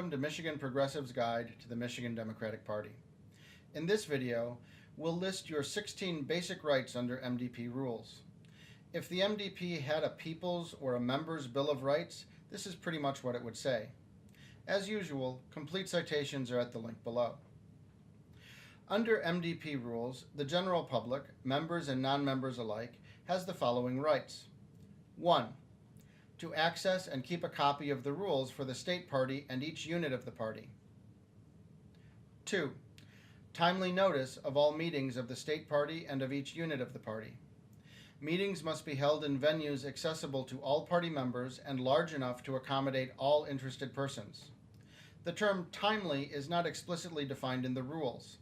welcome to Michigan Progressive's Guide to the Michigan Democratic Party. In this video, we'll list your 16 basic rights under MDP rules. If the MDP had a People's or a Members' Bill of Rights, this is pretty much what it would say. As usual, complete citations are at the link below. Under MDP rules, the general public, members and non-members alike, has the following rights. 1. To access and keep a copy of the rules for the state party and each unit of the party. 2. Timely notice of all meetings of the state party and of each unit of the party. Meetings must be held in venues accessible to all party members and large enough to accommodate all interested persons. The term timely is not explicitly defined in the rules.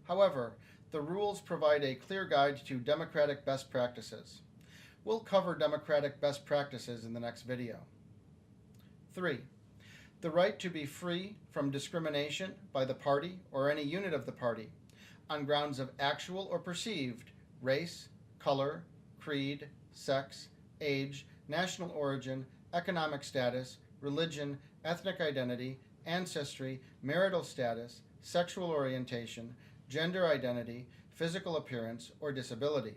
However, the rules provide a clear guide to democratic best practices. We'll cover democratic best practices in the next video. 3. The right to be free from discrimination by the party or any unit of the party on grounds of actual or perceived race, color, creed, sex, age, national origin, economic status, religion, ethnic identity, ancestry, marital status, sexual orientation, gender identity, physical appearance, or disability.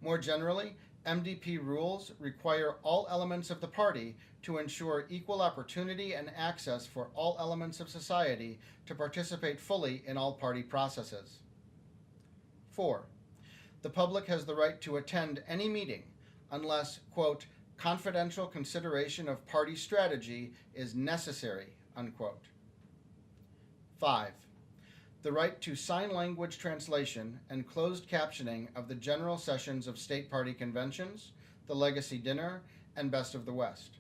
More generally, MDP rules require all elements of the party to ensure equal opportunity and access for all elements of society to participate fully in all party processes. 4. The public has the right to attend any meeting unless, quote, confidential consideration of party strategy is necessary, unquote. 5. The right to sign language translation and closed captioning of the general sessions of state party conventions, the Legacy Dinner, and Best of the West.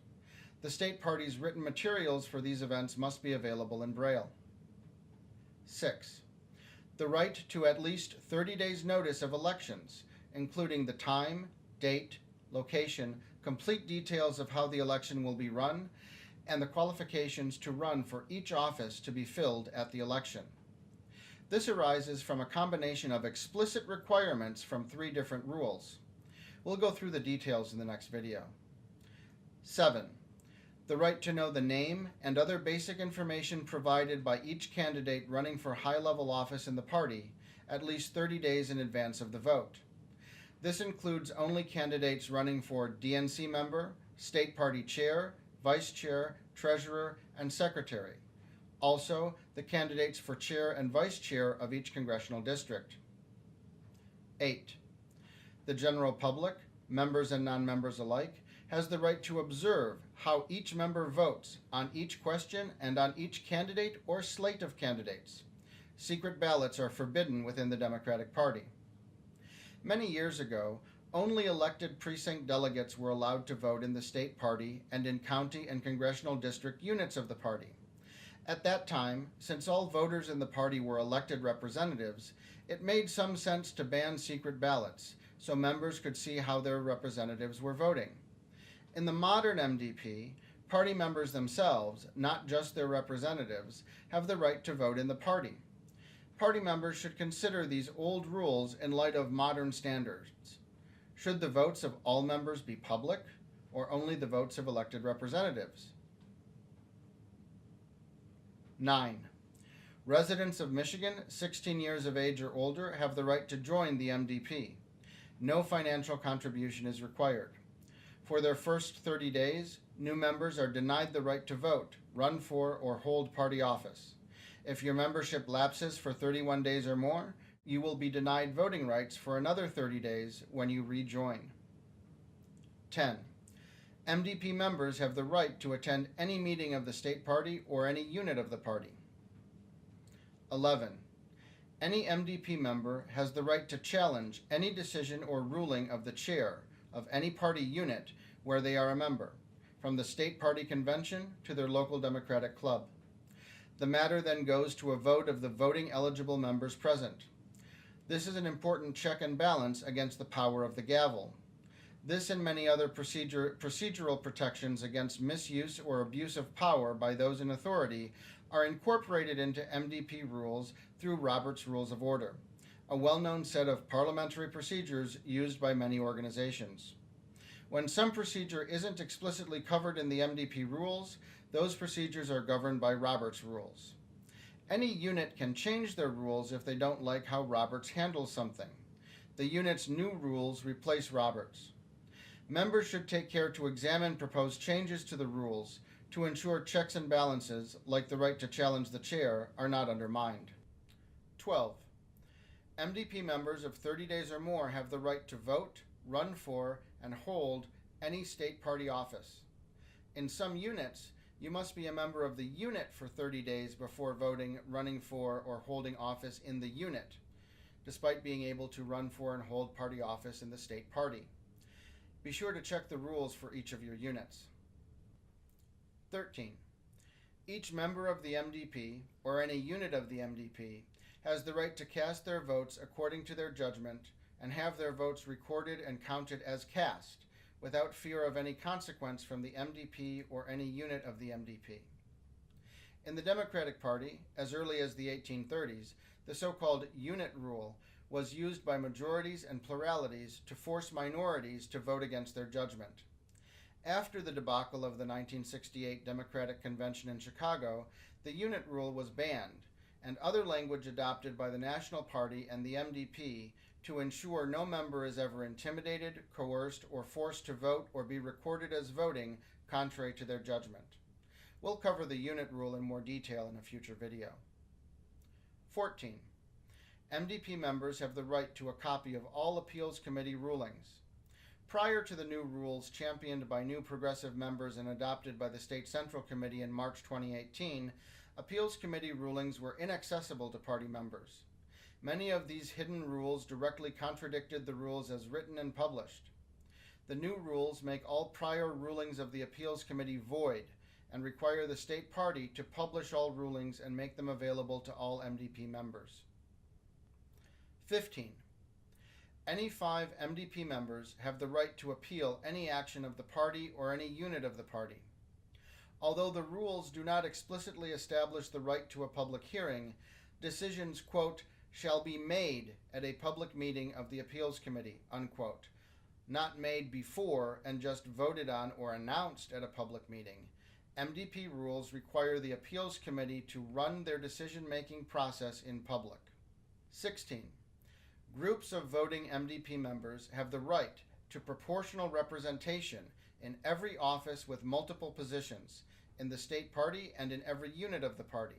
The state party's written materials for these events must be available in braille. 6. The right to at least 30 days' notice of elections, including the time, date, location, complete details of how the election will be run, and the qualifications to run for each office to be filled at the election. This arises from a combination of explicit requirements from 3 different rules. We'll go through the details in the next video. 7. The right to know the name and other basic information provided by each candidate running for high-level office in the party at least 30 days in advance of the vote. This includes only candidates running for DNC member, state party chair, vice chair, treasurer, and secretary. Also, the candidates for chair and vice chair of each congressional district. 8. The general public, members and non-members alike, has the right to observe how each member votes on each question and on each candidate or slate of candidates. Secret ballots are forbidden within the Democratic Party. Many years ago, only elected precinct delegates were allowed to vote in the state party and in county and congressional district units of the party. At that time, since all voters in the party were elected representatives, it made some sense to ban secret ballots so members could see how their representatives were voting. In the modern MDP, party members themselves, not just their representatives, have the right to vote in the party. Party members should consider these old rules in light of modern standards. Should the votes of all members be public, or only the votes of elected representatives? 9. Residents of Michigan, 16 years of age or older, have the right to join the MDP. No financial contribution is required. For their first 30 days, new members are denied the right to vote, run for, or hold party office. If your membership lapses for 31 days or more, you will be denied voting rights for another 30 days when you rejoin. 10. MDP members have the right to attend any meeting of the state party or any unit of the party. 11. Any MDP member has the right to challenge any decision or ruling of the chair of any party unit where they are a member, from the state party convention to their local Democratic club. The matter then goes to a vote of the voting eligible members present. This is an important check and balance against the power of the gavel. This and many other procedural protections against misuse or abuse of power by those in authority are incorporated into MDP rules through Robert's Rules of Order, a well-known set of parliamentary procedures used by many organizations. When some procedure isn't explicitly covered in the MDP rules, Those procedures are governed by Roberts rules. Any unit can change their rules if they don't like how Roberts handles something. The unit's new rules replace Roberts. Members should take care to examine proposed changes to the rules to ensure checks and balances, like the right to challenge the chair, are not undermined. 12. MDP members of 30 days or more have the right to vote, run for, and hold any state party office. In some units, you must be a member of the unit for 30 days before voting, running for, or holding office in the unit, despite being able to run for and hold party office in the state party. Be sure to check the rules for each of your units. 13. Each member of the MDP, or any unit of the MDP, has the right to cast their votes according to their judgment and have their votes recorded and counted as cast, without fear of any consequence from the MDP or any unit of the MDP. In the Democratic Party, as early as the 1830s, the so-called unit rule was used by majorities and pluralities to force minorities to vote against their judgment. After the debacle of the 1968 Democratic Convention in Chicago, the unit rule was banned, and other language adopted by the National Party and the MDP to ensure no member is ever intimidated, coerced, or forced to vote or be recorded as voting contrary to their judgment. We'll cover the unit rule in more detail in a future video. 14. MDP members have the right to a copy of all appeals committee rulings. Prior to the new rules championed by new progressive members and adopted by the State Central Committee in March 2018, appeals committee rulings were inaccessible to party members. Many of these hidden rules directly contradicted the rules as written and published. The new rules make all prior rulings of the appeals committee void and require the state party to publish all rulings and make them available to all MDP members. 15. Any 5 MDP members have the right to appeal any action of the party or any unit of the party. Although the rules do not explicitly establish the right to a public hearing, decisions, quote, shall be made at a public meeting of the appeals committee, unquote, not made before and just voted on or announced at a public meeting. MDP rules require the appeals committee to run their decision-making process in public. 16. Groups of voting MDP members have the right to proportional representation in every office with multiple positions, in the state party and in every unit of the party.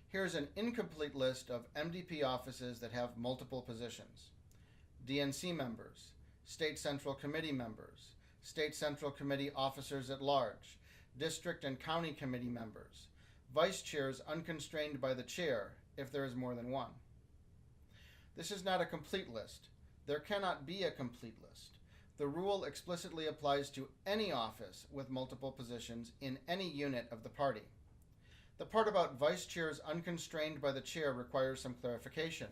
Here's an incomplete list of MDP offices that have multiple positions. DNC members, State Central Committee members, State Central Committee officers at large, District and County Committee members, Vice Chairs unconstrained by the chair, if there is more than one. This is not a complete list. There cannot be a complete list. The rule explicitly applies to any office with multiple positions in any unit of the party. The part about vice chairs unconstrained by the chair requires some clarification.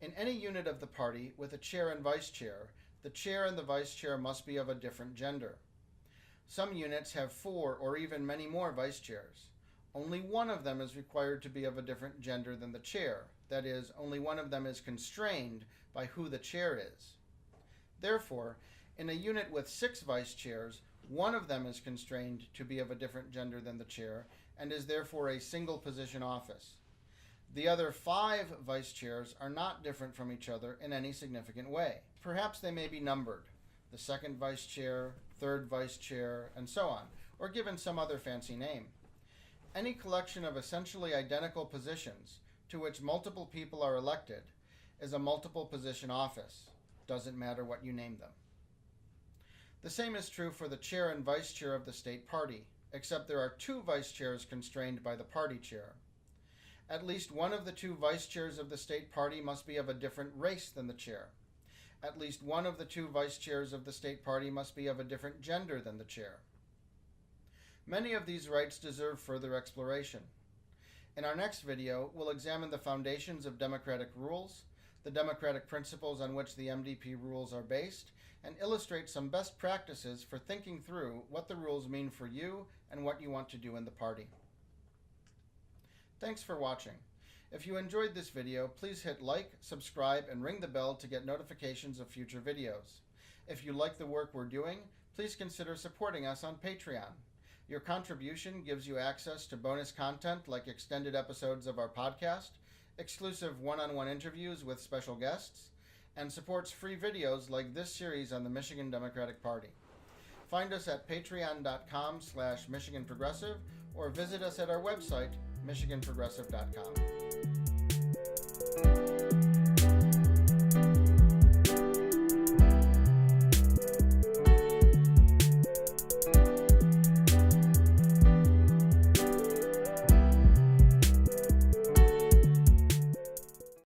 In any unit of the party with a chair and vice chair, the chair and the vice chair must be of a different gender. Some units have 4 or even many more vice chairs. Only one of them is required to be of a different gender than the chair. That is, only one of them is constrained by who the chair is. Therefore, in a unit with 6 vice chairs, one of them is constrained to be of a different gender than the chair and is therefore a single position office. The other 5 vice chairs are not different from each other in any significant way. Perhaps they may be numbered, the second vice chair, third vice chair, and so on, or given some other fancy name. Any collection of essentially identical positions to which multiple people are elected is a multiple position office. Doesn't matter what you name them. The same is true for the chair and vice chair of the state party, except there are 2 vice chairs constrained by the party chair. At least one of the 2 vice chairs of the state party must be of a different race than the chair. At least one of the 2 vice chairs of the state party must be of a different gender than the chair. Many of these rights deserve further exploration. In our next video, we'll examine the foundations of democratic rules, the democratic principles on which the MDP rules are based, and illustrate some best practices for thinking through what the rules mean for you and what you want to do in the party. Thanks for watching. If you enjoyed this video, please hit like, subscribe, and ring the bell to get notifications of future videos. If you like the work we're doing, please consider supporting us on Patreon. Your contribution gives you access to bonus content like extended episodes of our podcast, exclusive one-on-one interviews with special guests, and supports free videos like this series on the Michigan Democratic Party. Find us at patreon.com/MichiganProgressive or visit us at our website, michiganprogressive.com.